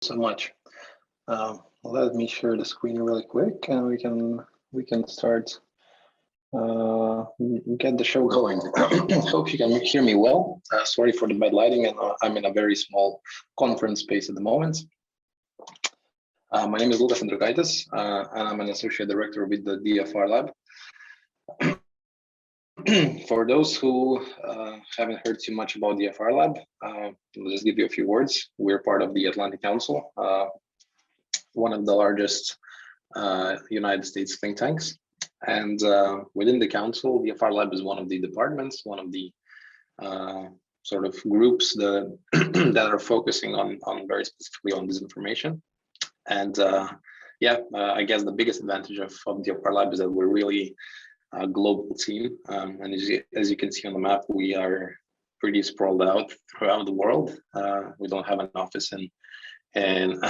so much. Let me share the screen really quick, and we can start get the show going. Hope you can hear me well. Sorry for the bad lighting, and I'm in a very small conference space at the moment. My name is Lukas Andrukaitis, and I'm an associate director with the DFRLab. For those who haven't heard too much about DFRLab, I'll just give you a few words. We're part of the Atlantic Council, one of the largest United States think tanks. And within the council, DFRLab is one of the departments, one of the sort of groups that, that are focusing on very specifically on disinformation. And I guess the biggest advantage of DFRLab is that we're really a global team. And as you can see on the map, we are pretty sprawled out throughout the world. We don't have an office in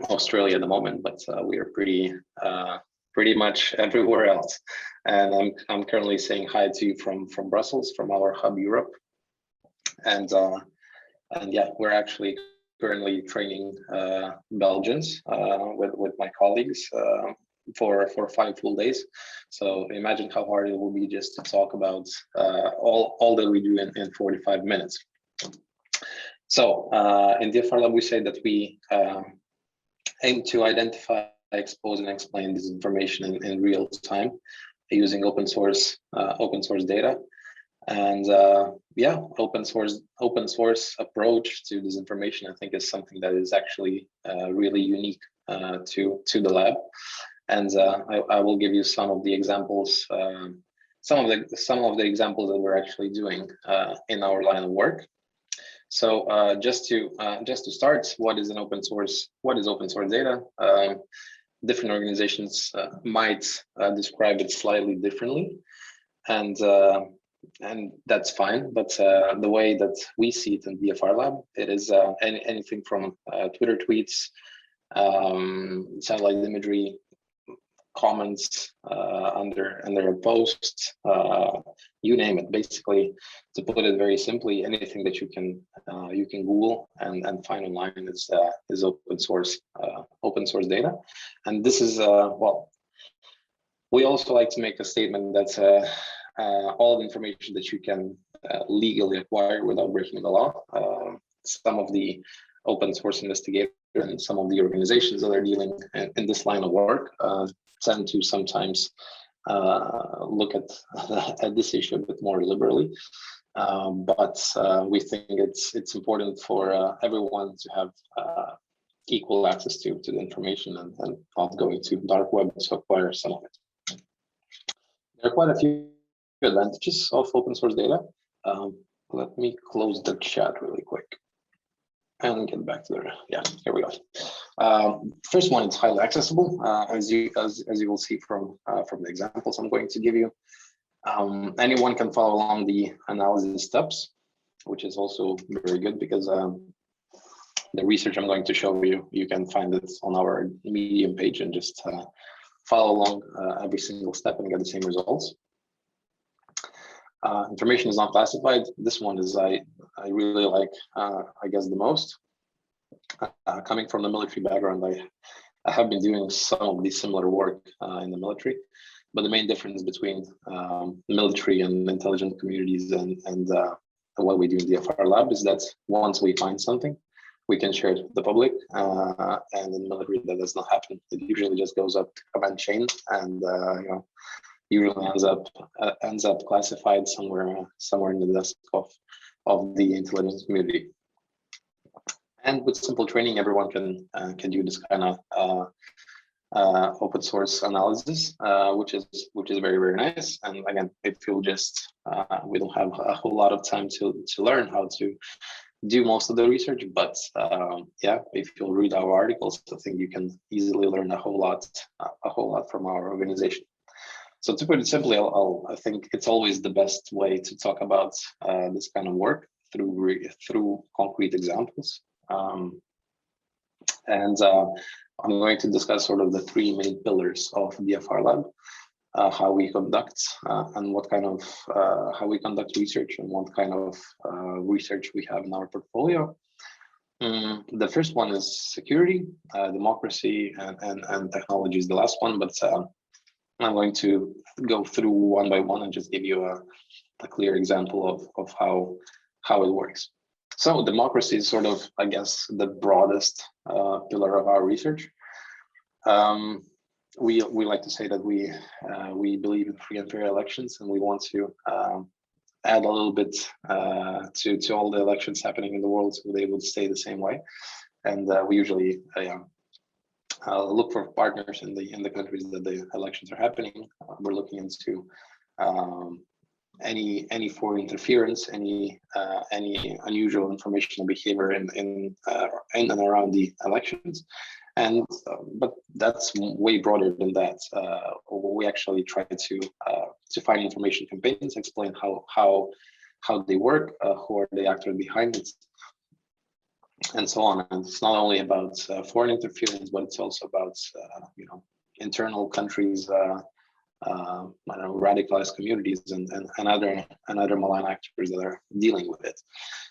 Australia at the moment, but we are pretty much everywhere else. And I'm currently saying hi to you from Brussels, from our hub Europe. And yeah, we're actually currently training Belgians with my colleagues for 5 full days. So imagine how hard it will be just to talk about all that we do in 45 minutes. So in DFRLab, we say that we aim to identify, expose, and explain this information in real time using open source data. And yeah, open source approach to this information, I think, is something that is actually really unique to the lab. And I will give you some of the examples, some of the examples that we're actually doing in our line of work. So just to start, what is open source data? Different organizations might describe it slightly differently, and that's fine. But the way that we see it in DFRLab, it is anything from Twitter tweets, satellite imagery, comments under a post, you name it. Basically, to put it very simply, anything that you can Google and find online is open source data. And this is well, we also like to make a statement that all the information that you can legally acquire without breaking the law. Some of the open source investigators and some of the organizations that are dealing in this line of work tend to sometimes look at this issue a bit more liberally, but we think it's important for everyone to have equal access to the information and not going to dark web to acquire some of it. There are quite a few advantages of open source data. Let me close the chat really quick and get back to yeah, here we go. First one, it's highly accessible, as you will see from the examples I'm going to give you. Anyone can follow along the analysis steps, which is also very good because the research I'm going to show you, you can find it on our Medium page and just follow along every single step and get the same results. Information is not classified. This one is I really like, I guess, the most. Coming from the military background, I have been doing some of the similar work in the military, but the main difference between the military and intelligence communities and what we do in the DFRLab is that once we find something, we can share it with the public, and in the military that does not happen. It usually just goes up the command chain and you know, usually ends up classified somewhere in the desk of the intelligence community. And with simple training, everyone can do this kind of open source analysis, which is very, very nice. And again, if you just we don't have a whole lot of time to learn how to do most of the research, but yeah, if you'll read our articles, I think you can easily learn a whole lot from our organization. So to put it simply, I think it's always the best way to talk about this kind of work through concrete examples. And I'm going to discuss sort of the 3 main pillars of DFRLab, how we conduct and what kind of how we conduct research and what kind of research we have in our portfolio. The first one is security, democracy, and technology is the last one, but I'm going to go through one by one and just give you a clear example of how it works. So democracy is sort of, I guess, the broadest pillar of our research. We like to say that we believe in free and fair elections, and we want to add a little bit to all the elections happening in the world so they would stay the same way. And we usually look for partners in the countries that the elections are happening. We're looking into any foreign interference, any unusual informational behavior in and around the elections. And but that's way broader than that. We actually try to find information campaigns, explain how they work, who are the actors behind it, and so on. And it's not only about foreign interference, but it's also about internal countries, radicalized communities and other malign actors that are dealing with it.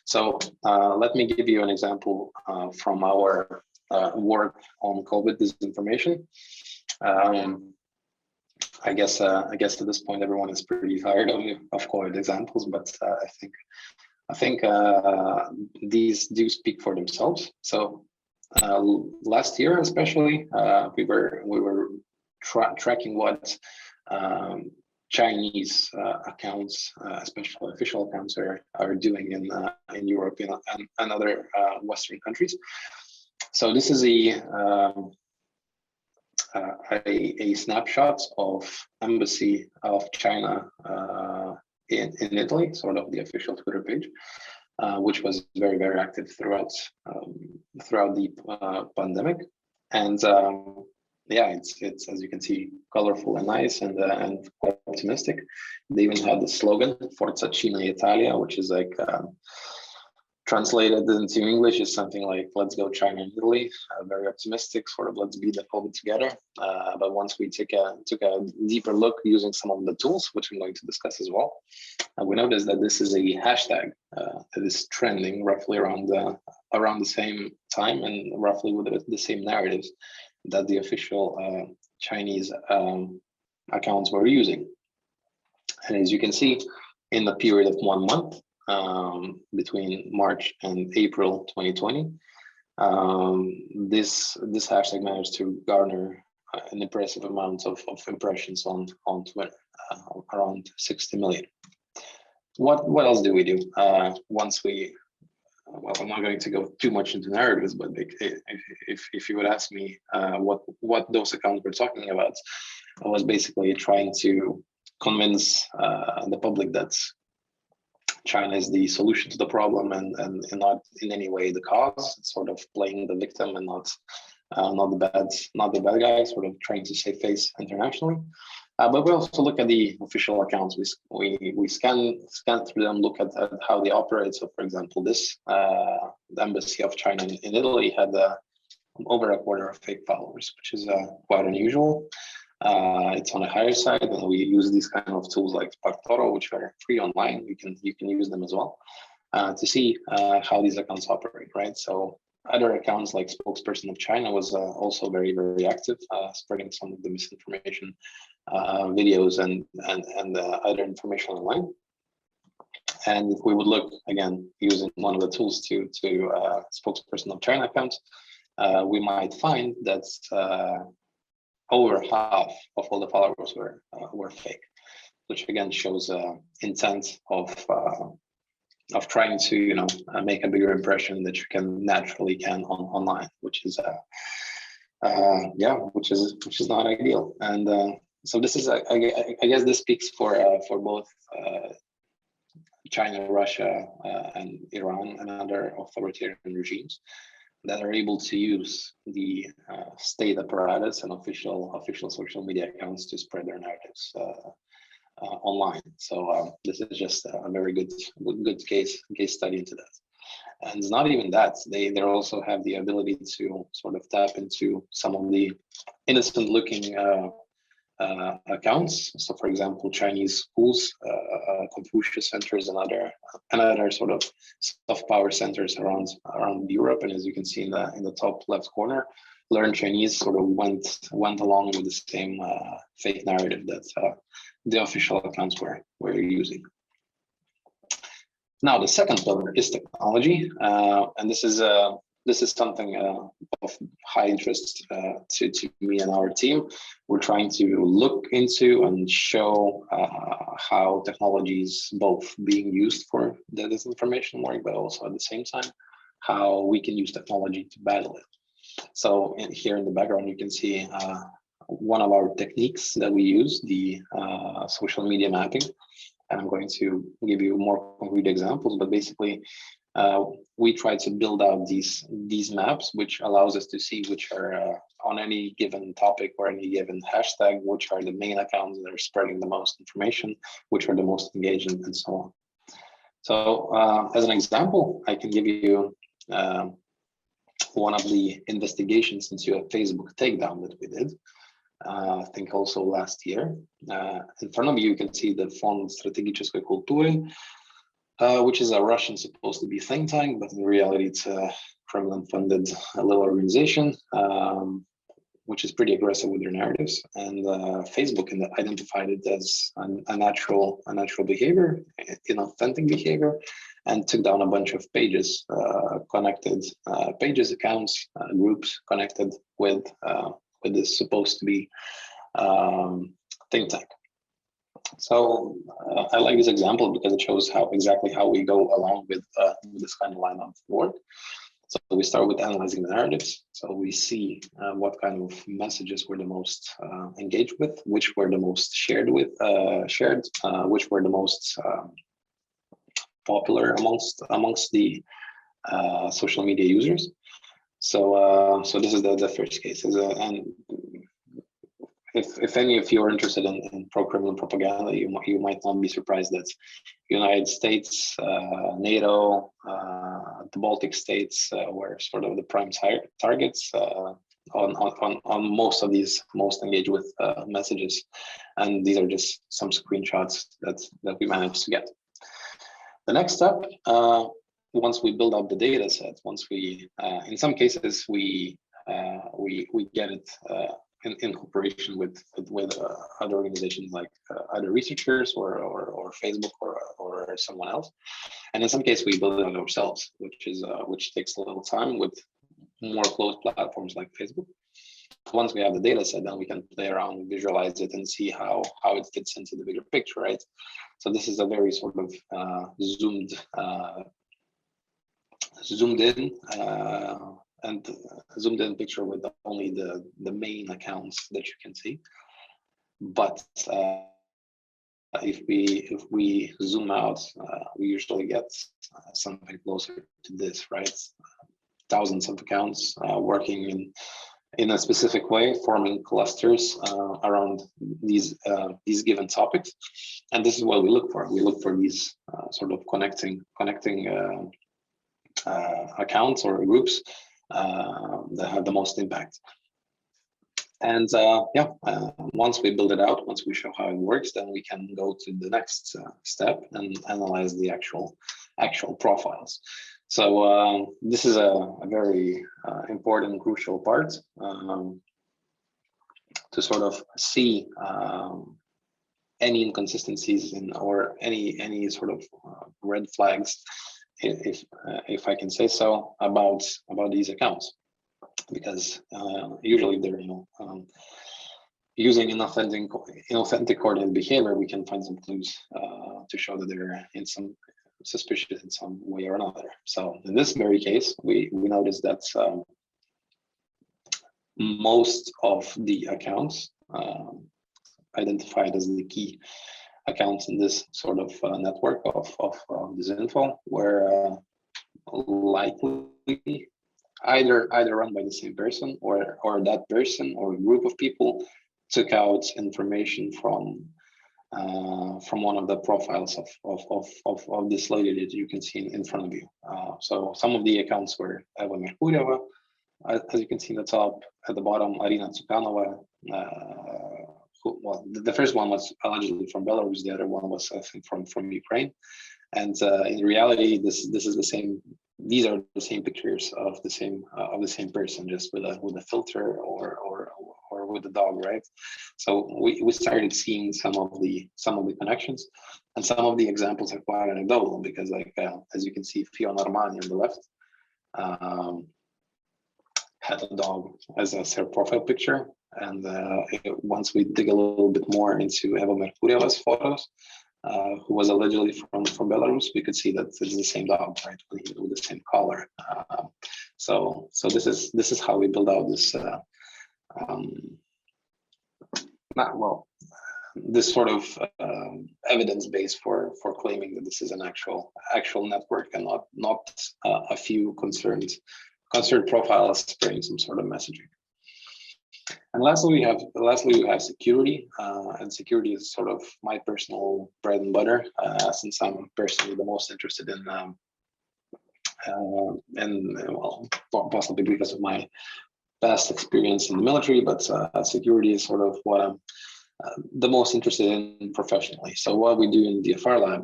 So let me give you an example from our work on COVID disinformation. I guess at this point everyone is pretty tired of COVID examples, but I think these do speak for themselves. So last year, especially, we were tracking what Chinese accounts, especially official accounts, are doing in Europe and other Western countries. So this is a snapshot of Embassy of China in Italy, sort of the official Twitter page, which was very, very active throughout the pandemic. And it's as you can see, colorful and nice and quite optimistic. They even had the slogan "Forza Cina Italia," which is like translated into English is something like "Let's go China and Italy." Very optimistic, sort of let's beat the COVID together. But once we took a deeper look using some of the tools, which I'm going to discuss as well, we noticed that this is a hashtag that is trending roughly around the same time and roughly with the same narratives that the official Chinese accounts were using. And as you can see, in the period of 1 month, between March and April 2020, this hashtag managed to garner an impressive amount of impressions on Twitter, around 60 million. What else do we do? Well, I'm not going to go too much into narratives, but if you would ask me what those accounts were talking about, I was basically trying to convince the public that China is the solution to the problem and not in any way the cause. It's sort of playing the victim and not the bad guy, sort of trying to save face internationally. But we also look at the official accounts. We scan through them, look at how they operate. So, for example, the Embassy of China in Italy had over a quarter of fake followers, which is quite unusual. It's on the higher side, and we use these kind of tools like Spartoro, which are free online. You can use them as well to see how these accounts operate, right? So other accounts like Spokesperson of China was also very, very active, spreading some of the misinformation videos and other information online. And if we would look again using one of the tools to Spokesperson of China account, we might find that over half of all the followers were fake, which again shows intent of trying to make a bigger impression that you can naturally online, which is which is not ideal. And so this is I guess this speaks for both China, Russia, and Iran and other authoritarian regimes that are able to use the state apparatus and official social media accounts to spread their narratives online. So this is just a very good case study into that. And it's not even that, they also have the ability to sort of tap into some of the innocent looking accounts. So, for example, Chinese schools, Confucius centers, and other sort of soft power centers around Europe. And as you can see in the top left corner, Learn Chinese sort of went along with the same fake narrative that the official accounts were using. Now, the second pillar is technology, and this is something of high interest to me and our team. We're trying to look into and show how technology is both being used for the disinformation work, but also at the same time, how we can use technology to battle it. So here in the background, you can see one of our techniques that we use, the social media mapping. And I'm going to give you more concrete examples, but basically, we try to build out these maps, which allows us to see which are on any given topic or any given hashtag, which are the main accounts that are spreading the most information, which are the most engaged, and so on. So as an example, I can give you one of the investigations into a Facebook takedown that we did. I think also last year. In front of you, you can see the Fond Strategicznej Kultury, which is a Russian supposed to be think tank, but in reality, it's a Kremlin-funded little organization, which is pretty aggressive with their narratives. And Facebook identified it as a natural behavior, inauthentic behavior, and took down a bunch of pages, connected pages, accounts, groups connected with this supposed to be think tank. So I like this example because it shows exactly how we go along with this kind of line of work. So we start with analyzing the narratives. So we see what kind of messages were the most engaged with, which were the most shared, which were the most popular amongst the social media users. So this is the first case. And if any of you are interested in pro-Kremlin propaganda, you might not be surprised that United States, NATO, the Baltic states were sort of the prime targets on most of these most engaged with messages. And these are just some screenshots that we managed to get. The next step, once we build up the data set, once we, in some cases, we get it in cooperation with other organizations like other researchers or Facebook or someone else, and in some cases we build it ourselves, which takes a little time with more closed platforms like Facebook. Once we have the data set, then we can play around, visualize it, and see how it fits into the bigger picture, right? So this is a very sort of zoomed in picture with only the main accounts that you can see. But if we zoom out, we usually get something closer to this, right? Thousands of accounts working in a specific way, forming clusters around these given topics, and this is what we look for. We look for these sort of connecting accounts or groups that have the most impact. And once we build it out, once we show how it works, then we can go to the next step and analyze the actual profiles. So this is a very important, crucial part to sort of see any inconsistencies or any sort of red flags, if I can say so, about these accounts, because usually they're using inauthentic coordinated behavior, we can find some clues to show that they're suspicious in some way or another. So in this very case, we noticed that most of the accounts identified as the key accounts in this sort of network of disinfo were likely either run by the same person or that person or a group of people took out information from one of the profiles of this lady that you can see in front of you. So some of the accounts were Eva Merkuryeva, as you can see in the top. At the bottom, Arina Tsukanova, well, the first one was allegedly from Belarus. The other one was, I think, from Ukraine. And in reality, this is the same. These are the same pictures of the same person, just with a filter or with a dog, right? So we started seeing some of the connections, and some of the examples are quite anecdotal because, like as you can see, Fiona Armani on the left had a dog as her profile picture, and once we dig a little bit more into Eva Merkurieva's photos, who was allegedly from Belarus, we could see that it's the same dog, right, with the same collar. So this is how we build out this this sort of evidence base for claiming that this is an actual network and not a few concerned profiles spreading some sort of messaging. And lastly, we have security, and security is sort of my personal bread and butter, since I'm personally the most interested in, well, possibly because of my past experience in the military, but security is sort of what I'm the most interested in professionally. So what we do in DFRLab,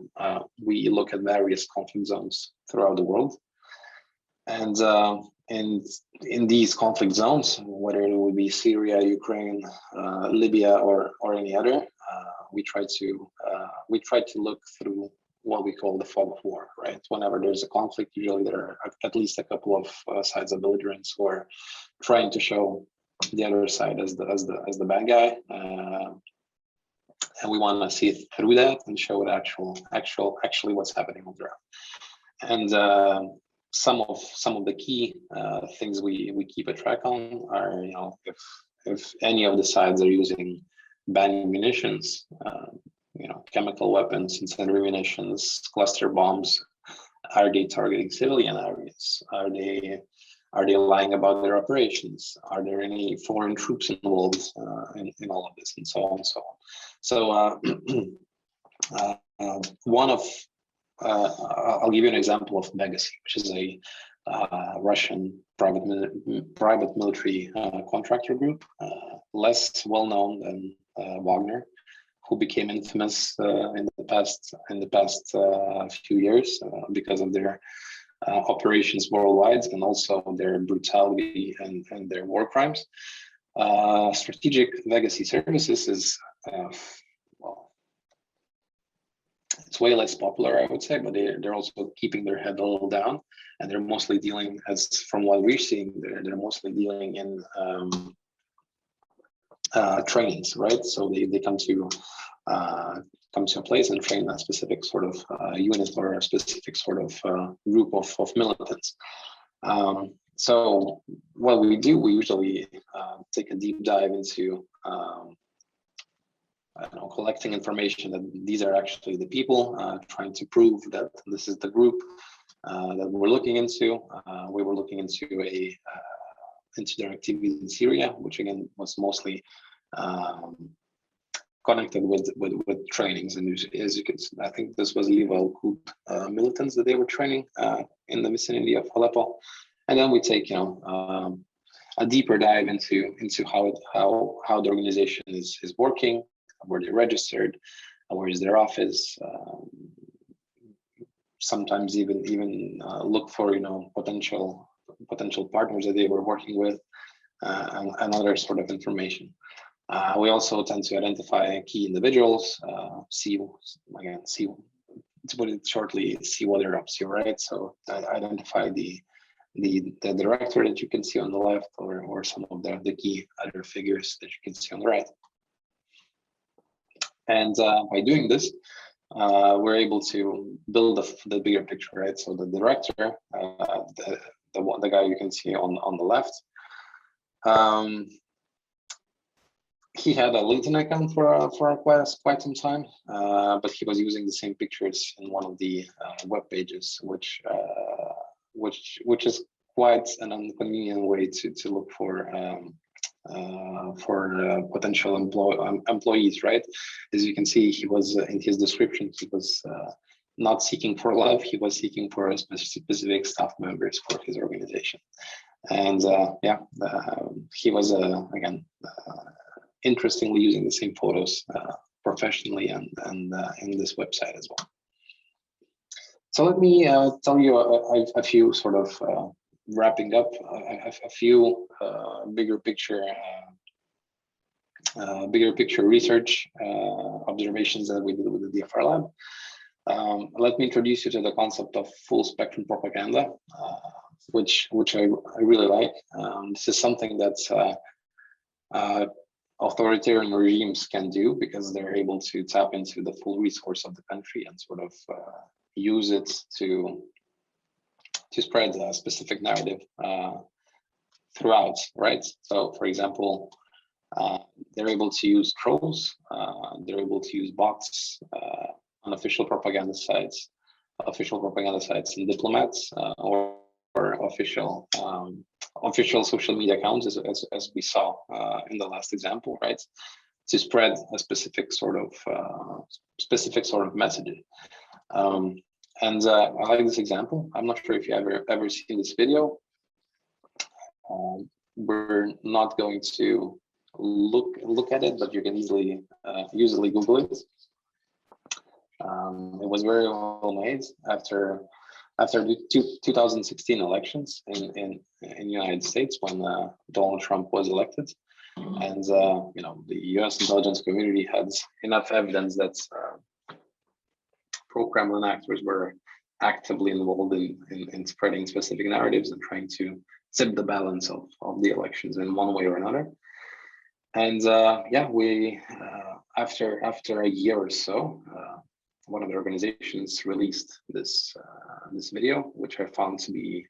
we look at various conflict zones throughout the world, and in these conflict zones, whether it would be Syria, Ukraine, Libya, or any other, we try to look through what we call the fog of war. Right, whenever there's a conflict, usually there are at least a couple of sides of belligerents who are trying to show the other side as the bad guy, and we want to see through that and show it actually what's happening on the ground. And some of the key things we keep a track on are, if any of the sides are using banned munitions, chemical weapons, incendiary munitions, cluster bombs, are they targeting civilian areas? Are they lying about their operations? Are there any foreign troops involved in all of this, and so on and so on? So one of I'll give you an example of Legacy, which is a Russian private military contractor group, less well known than Wagner, who became infamous in the past few years because of their operations worldwide and also their brutality and their war crimes. Strategic Legacy Services is it's way less popular, I would say, but they're also keeping their head a little down, and they're mostly dealing, as from what we're seeing, they're mostly dealing in trainings, right? So they come to a place and train a specific sort of unit or a specific sort of group of militants. So what we do, we usually take a deep dive into collecting information that these are actually the people, trying to prove that this is the group that we're looking into. We were looking into into their activity in Syria, which again was mostly connected with trainings. And as you can see, I think this was Liva militants that they were training in the vicinity of Aleppo. And then we take a deeper dive into how the organization is working, where they're registered, where is their office. Sometimes even look for potential partners that they were working with, and other sort of information. We also tend to identify key individuals, see to put it shortly, see what they're up to, right? So identify the director that you can see on the left, or some of the key other figures that you can see on the right. And by doing this, we're able to build the bigger picture, right? So the director, the guy you can see on the left, he had a LinkedIn account for quite some time, but he was using the same pictures in one of the web pages, which is quite an inconvenient way to look for potential employees, right? As you can see, he was in his description, he was not seeking for love, he was seeking for specific staff members for his organization. And he was again interestingly using the same photos professionally and in this website as well. So let me tell you a few sort of wrapping up a few bigger picture research observations that we did with the DFRLab. Let me introduce you to the concept of full spectrum propaganda, which I really like. This is something that authoritarian regimes can do because they're able to tap into the full resource of the country and sort of use it to spread a specific narrative throughout, right? So, for example, they're able to use trolls, they're able to use bots on official propaganda sites and diplomats, or official social media accounts, as we saw in the last example, right? To spread a specific sort of message. And I like this example. I'm not sure if you ever seen this video. We're not going to look at it, but you can easily Google it. It was very well made after the 2016 elections in the United States when Donald Trump was elected, and the U.S. intelligence community had enough evidence that pro-Kremlin actors were actively involved in spreading specific narratives and trying to tip the balance of the elections in one way or another. And we after a year or so, one of the organizations released this video, which I found to be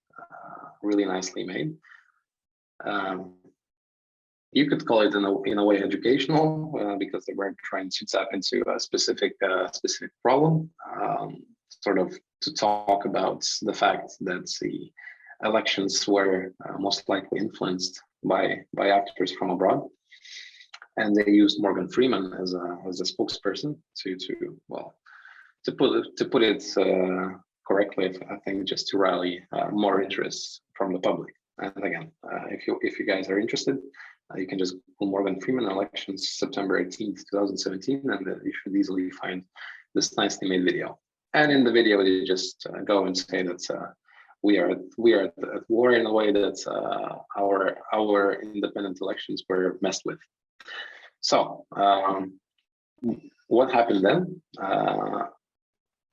really nicely made. You could call it in a way educational, because they were trying to tap into a specific problem, sort of to talk about the fact that the elections were most likely influenced by actors from abroad, and they used Morgan Freeman as a spokesperson to put it correctly, I think, just to rally more interest from the public. And again, if you guys are interested, you can just Google Morgan Freeman elections September 18th, 2017, and you should easily find this nicely made video. And in the video, they just go and say that we are at war in a way that our independent elections were messed with. So what happened then?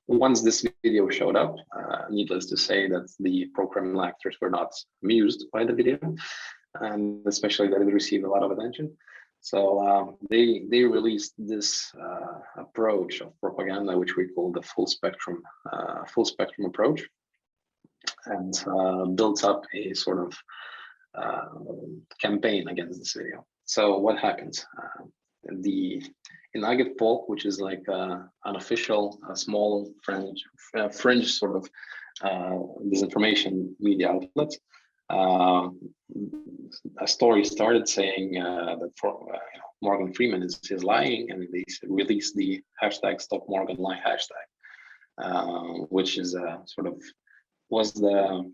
Once this video showed up, needless to say that the pro-Kremlin actors were not amused by the video, and especially that it received a lot of attention. So they released this approach of propaganda, which we call the full spectrum approach, and built up a sort of campaign against this video. So what happens? In Agit Polk, which is like an official, small fringe sort of disinformation media outlet, a story started saying that Morgan Freeman is lying, and they released the hashtag #StopMorganLie hashtag, which is was the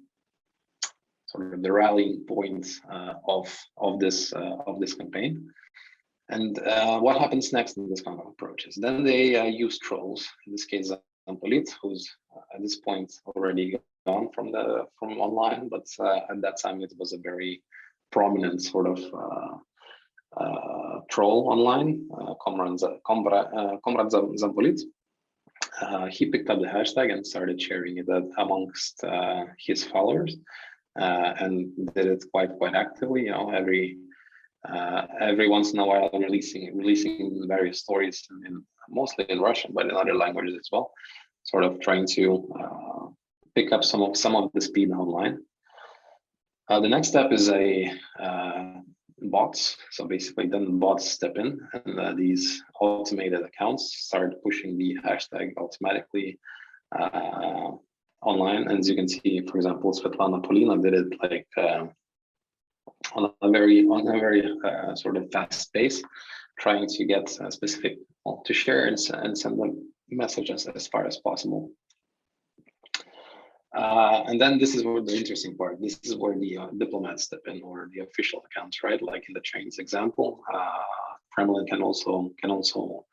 sort of the rallying point of this campaign. And what happens next in this kind of approaches? Then they use trolls. In this case, Zampolit, who's at this point already gone from online, but at that time it was a very prominent sort of troll online, Comrade Zampolit. He picked up the hashtag and started sharing it amongst his followers, and did it quite actively. Every once in a while, releasing various stories, mostly in Russian, but in other languages as well, sort of trying to pick up some of the speed online. The next step is bots. So basically, then bots step in, and these automated accounts start pushing the hashtag automatically online. And as you can see, for example, Svetlana Polina did it like on a very sort of fast pace, trying to get specific to share and send them messages as far as possible. And then this is where the interesting part. This is where the diplomats step in, or the official accounts, right? Like in the Chinese example, Kremlin can also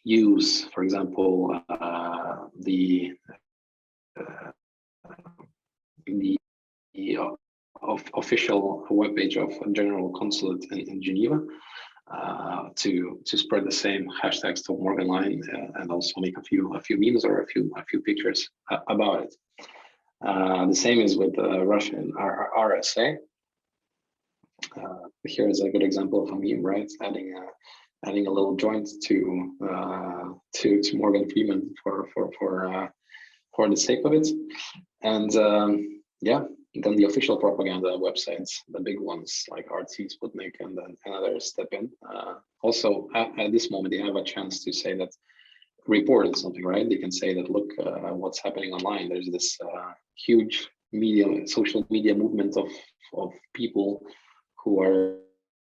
use, for example, the official webpage of General Consulate in Geneva to spread the same hashtags to Morgan line and also make a few memes or a few pictures about it. The same is with Russian RSA. Here is a good example of a meme, right? Adding a little joint to Morgan Freeman for the sake of it, and yeah. Then the official propaganda websites, the big ones like RT, Sputnik, and others step in. Also, at this moment, they have a chance to say that, report something, right? They can say that, look, what's happening online. There's this huge social media movement of people who are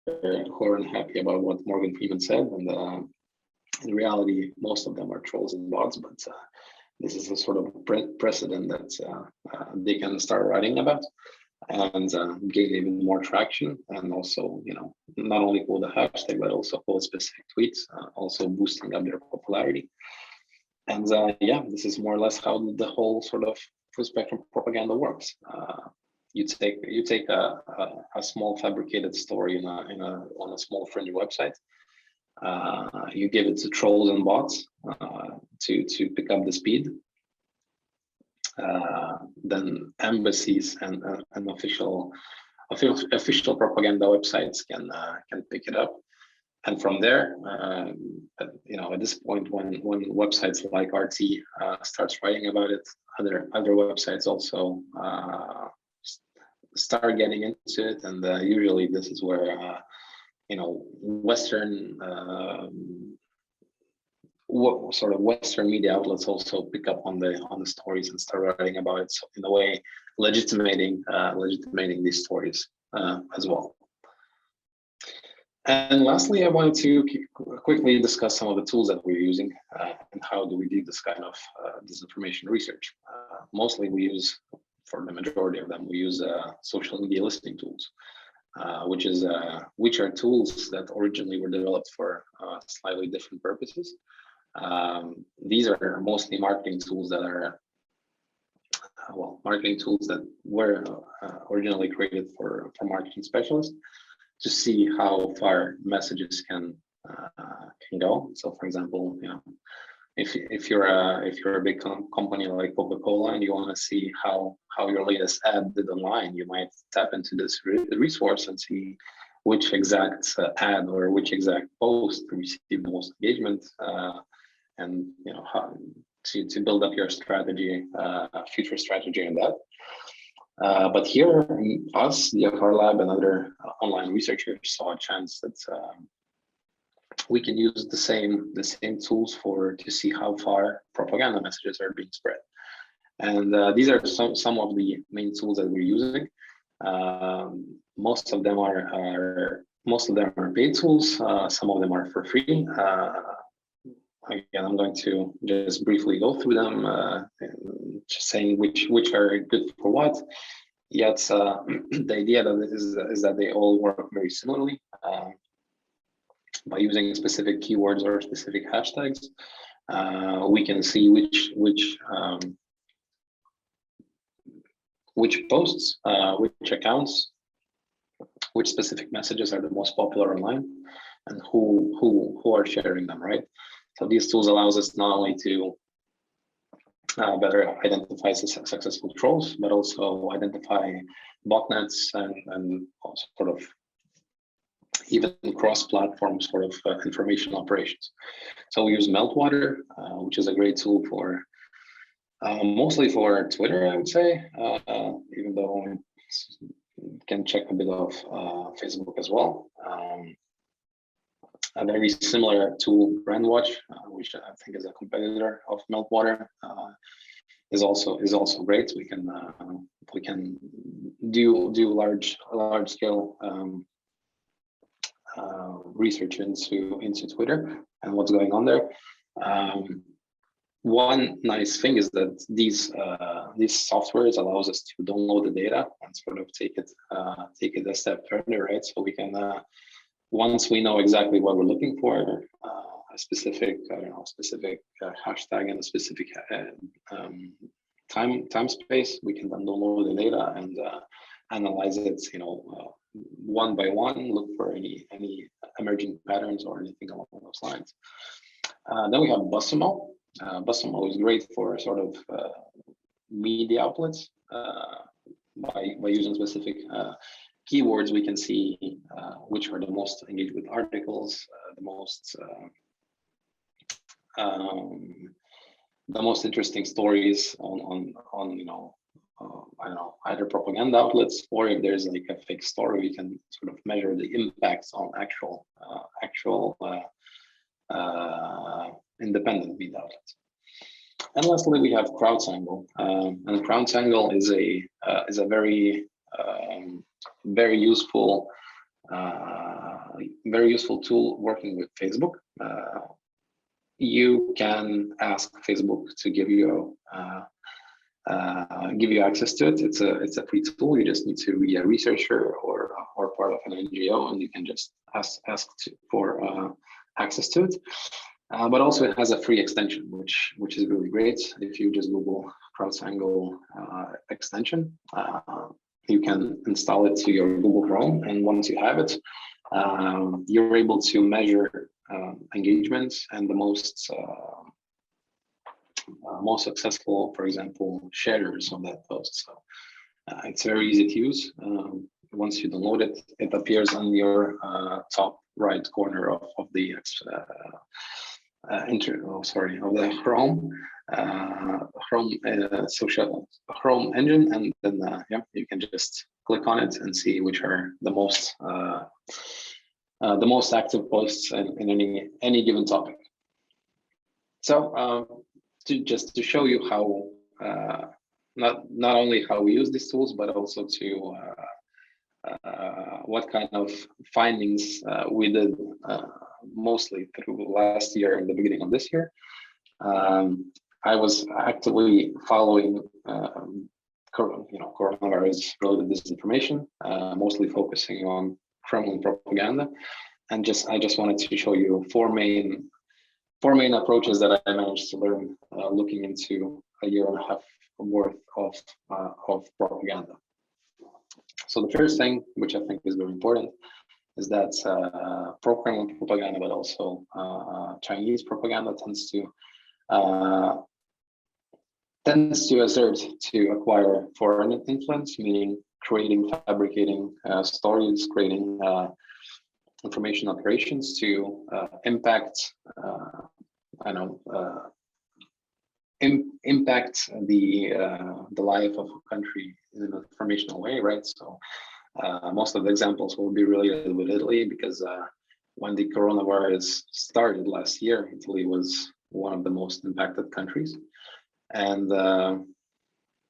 unhappy about what Morgan Freeman said, and in reality, most of them are trolls and bots, but this is a sort of precedent that they can start writing about and gain even more traction, and also, not only call the hashtag, but also call specific tweets, also boosting up their popularity. And yeah, this is more or less how the whole sort of full spectrum propaganda works. You take a small fabricated story on a small fringe website. You give it to trolls and bots to pick up the speed. Then embassies and official propaganda websites can pick it up, and from there, at this point, when websites like RT starts writing about it, other websites also start getting into it, and usually this is where Western sort of Western media outlets also pick up on the stories and start writing about it, so in a way legitimating these stories as well. And lastly, I wanted to quickly discuss some of the tools that we're using and how do we do this kind of disinformation research. Mostly we use, for the majority of them, we use social media listening tools, which are tools that originally were developed for slightly different purposes. These are mostly marketing tools that are marketing tools that were originally created for marketing specialists to see how far messages can go. So, for example, if you're a big company like Coca-Cola and you want to see how your latest ad did online, you might tap into this resource and see which exact ad or which exact post received the most engagement, and how to build up your strategy, future strategy on that. But here, us, DFRLab, and other online researchers saw a chance that we can use the same tools to see how far propaganda messages are being spread. And these are some of the main tools that we're using. Most of them are paid tools. Some of them are for free. Again, I'm going to just briefly go through them, just saying which are good for what. Yet the idea is that they all work very similarly. By using specific keywords or specific hashtags, we can see which posts, which accounts, which specific messages are the most popular online, and who are sharing them, right? So these tools allows us not only to better identify successful trolls, but also identify botnets and sort of even cross-platform sort of information operations. So we use Meltwater, which is a great tool for mostly for Twitter, I would say, even though you can check a bit of Facebook as well. A very similar tool, Brandwatch, which I think is a competitor of Meltwater, is also great. We can do large scale research into Twitter and what's going on there. One nice thing is that these softwares allows us to download the data and sort of take it a step further, right? So we can once we know exactly what we're looking for, a specific, specific hashtag and a specific time space, we can then download the data and analyze it, one by one, look for any emerging patterns or anything along those lines. Then we have Busimo. Busimo is great for sort of media outlets. By using specific keywords, we can see which are the most engaged with articles, the most interesting stories on I don't know, either propaganda outlets, or if there's like a fake story, we can sort of measure the impacts on actual independent media outlets. And lastly, we have CrowdSangle, and CrowdSangle is a very useful tool working with Facebook. You can ask Facebook to give you access to it. It's a free tool. You just need to be a researcher or part of an NGO, and you can just ask for access to it. But also it has a free extension, which is really great. If you just Google CrowdSangle extension, you can install it to your Google Chrome, and once you have it, you're able to measure engagement and the most successful, for example, sharers of that post. So it's very easy to use. Once you download it, it appears on your top right corner of the Chrome engine, and then you can just click on it and see which are the most active posts in any given topic. So to show you how not only how we use these tools, but also to what kind of findings we did mostly through last year and the beginning of this year. I was actively following coronavirus related disinformation, mostly focusing on Kremlin propaganda, and I just wanted to show you four main approaches that I managed to learn looking into a year and a half worth of propaganda. So the first thing, which I think is very important, is that pro-Kremlin propaganda, but also Chinese propaganda tends to assert to acquire foreign influence, meaning fabricating stories, creating information operations to impact impact the life of a country in an informational way, right? So most of the examples will be related with Italy, because when the coronavirus started last year, Italy was one of the most impacted countries, and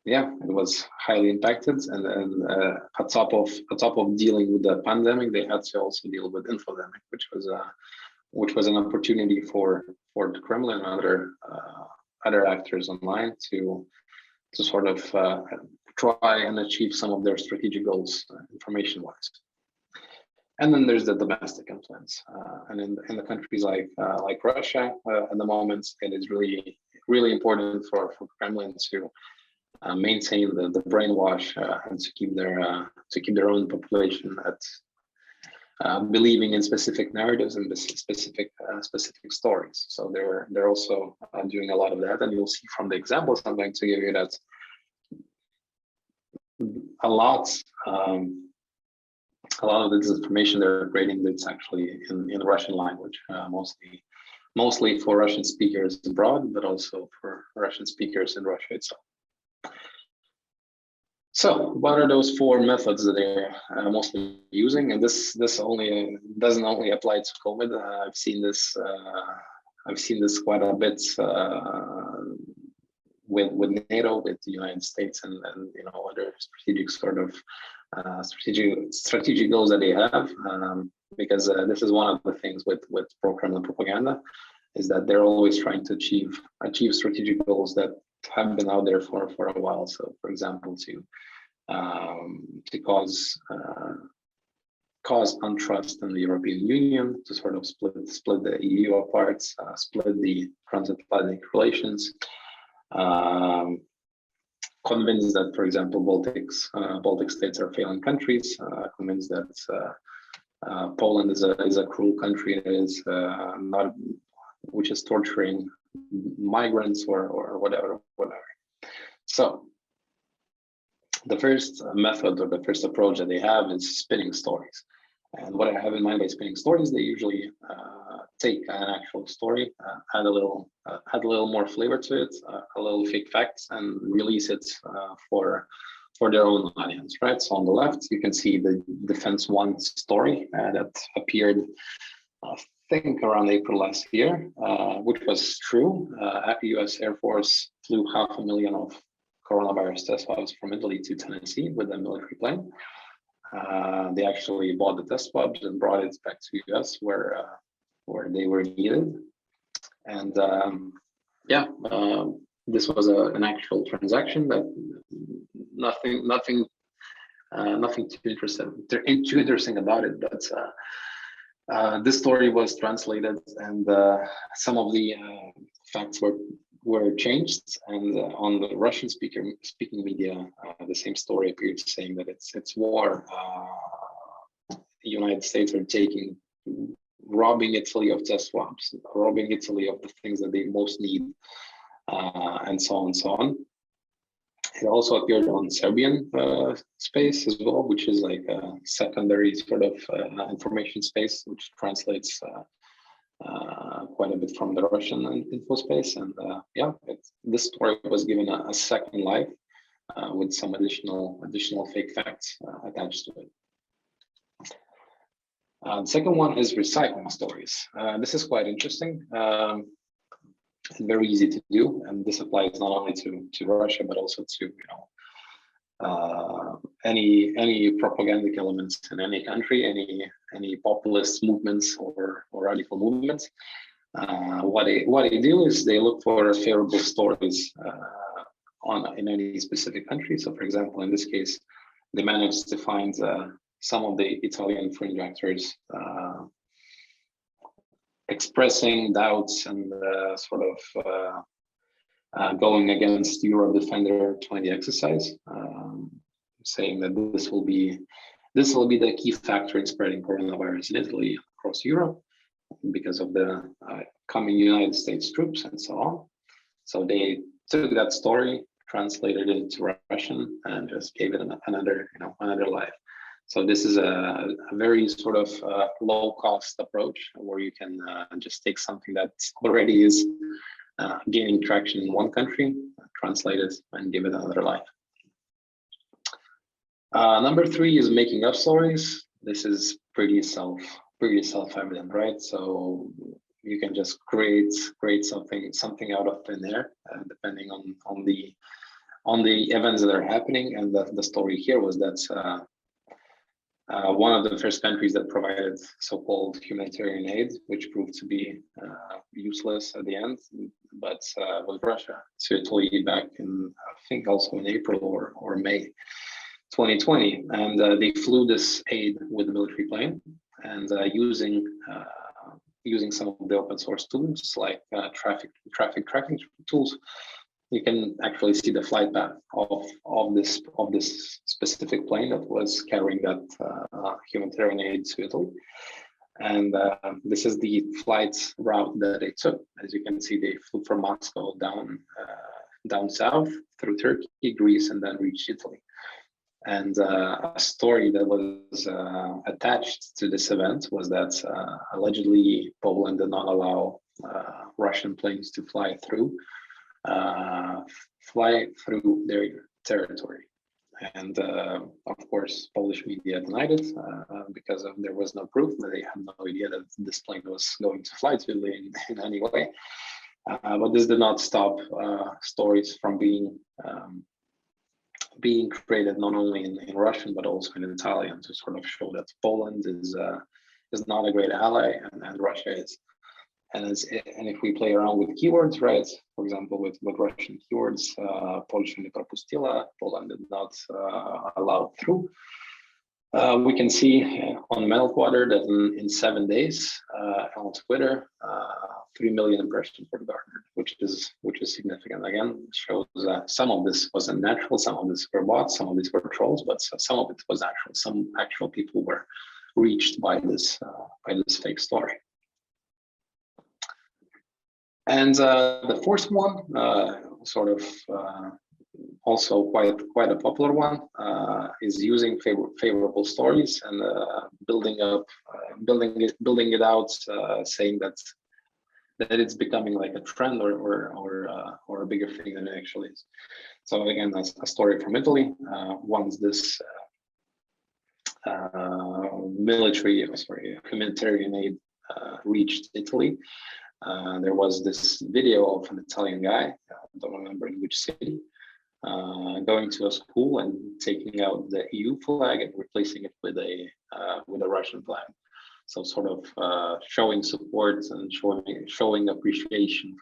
it was highly impacted. And then on top of dealing with the pandemic, they had to also deal with infodemic, which was an opportunity for the Kremlin and other actors online to sort of try and achieve some of their strategic goals information-wise. And then there's the domestic influence, and in the countries like Russia at the moment, it is really important for Kremlin to maintain the brainwash and to keep their own population at believing in specific narratives and specific stories. So they're also doing a lot of that, and you'll see from the examples I'm going to give you that a lot of the disinformation they're creating, it's actually in Russian language, mostly for Russian speakers abroad, but also for Russian speakers in Russia itself. So what are those four methods that they're mostly using? And this doesn't only apply to COVID. I've seen this quite a bit with NATO, with the United States, and other strategic sort of strategic goals that they have, because this is one of the things with pro-Kremlin propaganda, is that they're always trying to achieve strategic goals that have been out there for a while. So, for example, to cause cause untrust in the European Union, to sort of split the EU apart, split the transatlantic relations, convinced that, for example, Baltic states are failing countries, convinced that Poland is a cruel country that is which is torturing migrants or whatever. So the first method or the first approach that they have is spinning stories. And what I have in mind by spinning stories, they usually take an actual story, add a little more flavor to it, a little fake facts, and release it for their own audience, right? So on the left, you can see the Defense One story that appeared, I think, around April last year, which was true. US Air Force flew 500,000 of coronavirus test swabs from Italy to Tennessee with a military plane. They actually bought the test swabs and brought it back to US where they were needed. And this was an actual transaction that nothing too interesting about it. But this story was translated, and some of the facts were changed. And on the Russian speaking media, the same story appeared, saying that it's war. The United States are robbing Italy of test swabs, robbing Italy of the things that they most need, and so on and so on. It also appeared on Serbian space as well, which is like a secondary sort of information space, which translates quite a bit from the Russian info space. And this story was given a second life with some additional fake facts attached to it. The second one is recycling stories. This is quite interesting. And very easy to do, and this applies not only to Russia but also to any propagandic elements in any country, any populist movements or radical movements. What they do is they look for favorable stories in any specific country. So, for example, in this case, they managed to find some of the Italian fringe actors expressing doubts and sort of going against Euro Defender 20 exercise, saying that this will be the key factor in spreading coronavirus in Italy across Europe because of the coming United States troops and so on. So they took that story, translated it into Russian, and just gave it another life. So this is a very sort of low-cost approach where you can just take something that already is gaining traction in one country, translate it, and give it another life. Number 3 is making up stories. This is pretty self-evident, right? So you can just create something out of thin air, depending on the events that are happening. And the story here was that. One of the first countries that provided so-called humanitarian aid, which proved to be useless at the end, but was Russia to Italy back in, I think, also in April or May 2020. And they flew this aid with a military plane, and using some of the open source tools like traffic tracking tools, you can actually see the flight path of this specific plane that was carrying that humanitarian aid to Italy. And this is the flight route that they took. As you can see, they flew from Moscow down south through Turkey, Greece, and then reached Italy. And a story that was attached to this event was that allegedly Poland did not allow Russian planes to fly through their territory. And of course, Polish media denied it because there was no proof, that they had no idea that this plane was going to fly to Italy in any way. But this did not stop stories from being created not only in Russian but also in Italian, to sort of show that Poland is not a great ally, and Russia is. And if we play around with keywords, right? For example, with Russian keywords, Polsha nie propustila, Poland did not allow through. We can see on Meltwater that in 7 days on Twitter, 3 million impressions were garnered, which is significant. Again, shows that some of this was unnatural, some of this were bots, some of these were trolls, but some of it was actual. Some actual people were reached by this fake story. And the fourth one, sort of also quite a popular one, is using favorable stories and building it out, saying that it's becoming like a trend or a bigger thing than it actually is. So again, that's a story from Italy. Once this humanitarian aid reached Italy, there was this video of an Italian guy, I don't remember in which city, going to a school and taking out the EU flag and replacing it with a Russian flag. So sort of showing support and showing appreciation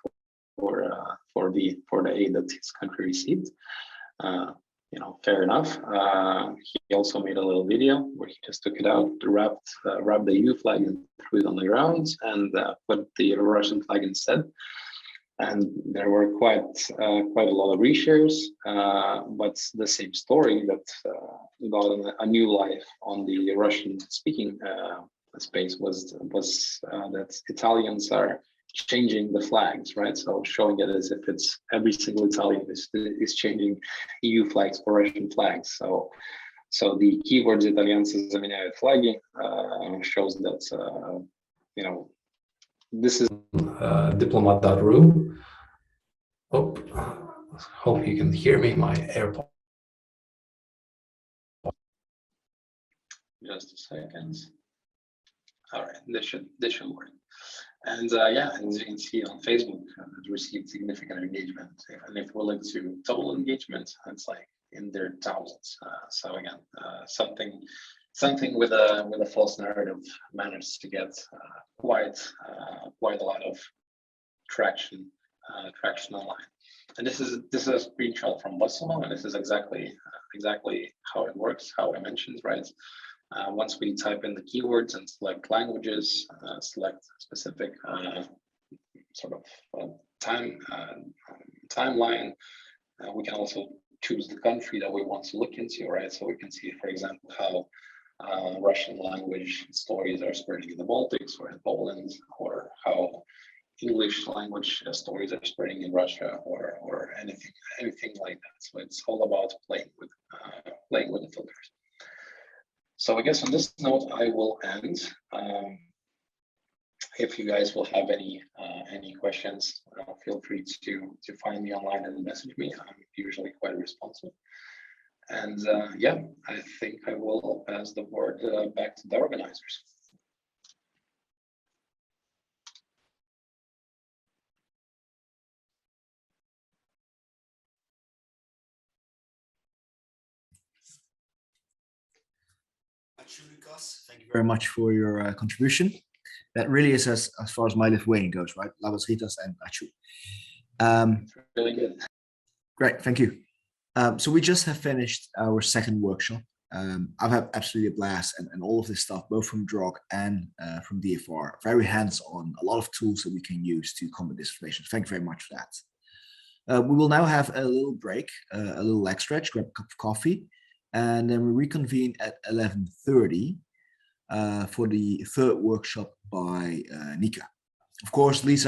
for the aid that his country received. Fair enough. He also made a little video where he just took it out, wrapped the EU flag and threw it on the ground, and put the Russian flag instead. And there were quite a lot of reshares, but the same story that got a new life on the Russian-speaking space was that Italians are changing the flags, right? So showing it as if it's every single Italian is changing EU flags for Russian flags. So the keywords Italianцы заменяют flagging shows that this is diplomat.ru. Hope you can hear me. My AirPod. Just a second. All right, this should work. And yeah, as you can see on Facebook, it received significant engagement. And if we're looking to total engagement, it's like in their thousands. So again, something with a false narrative managed to get quite a lot of traction online. And this is a screenshot from Buzzsumo, and this is exactly how it works, how I mentioned, right? Once we type in the keywords and select languages, select specific sort of timeline, we can also choose the country that we want to look into, right? So we can see, for example, how Russian language stories are spreading in the Baltics or in Poland, or how English language stories are spreading in Russia, or anything like that. So it's all about playing with the filters. So I guess on this note, I will end. If you guys will have any questions, feel free to find me online and message me. I'm usually quite responsive. And yeah, I think I will pass the word back to the organizers. Thank you very much for your contribution. That really is as far as my Lithuanian goes, right? Labas rytas and ačiū. Really good. Great, thank you. So we just have finished our second workshop. I've had absolutely a blast, and all of this stuff, both from Drog and from DFR, very hands-on, a lot of tools that we can use to combat disinformation. Thank you very much for that. We will now have a little break, a little leg stretch, grab a cup of coffee, and then we reconvene at 11:30 for the third workshop by Nika. Of course, Lisa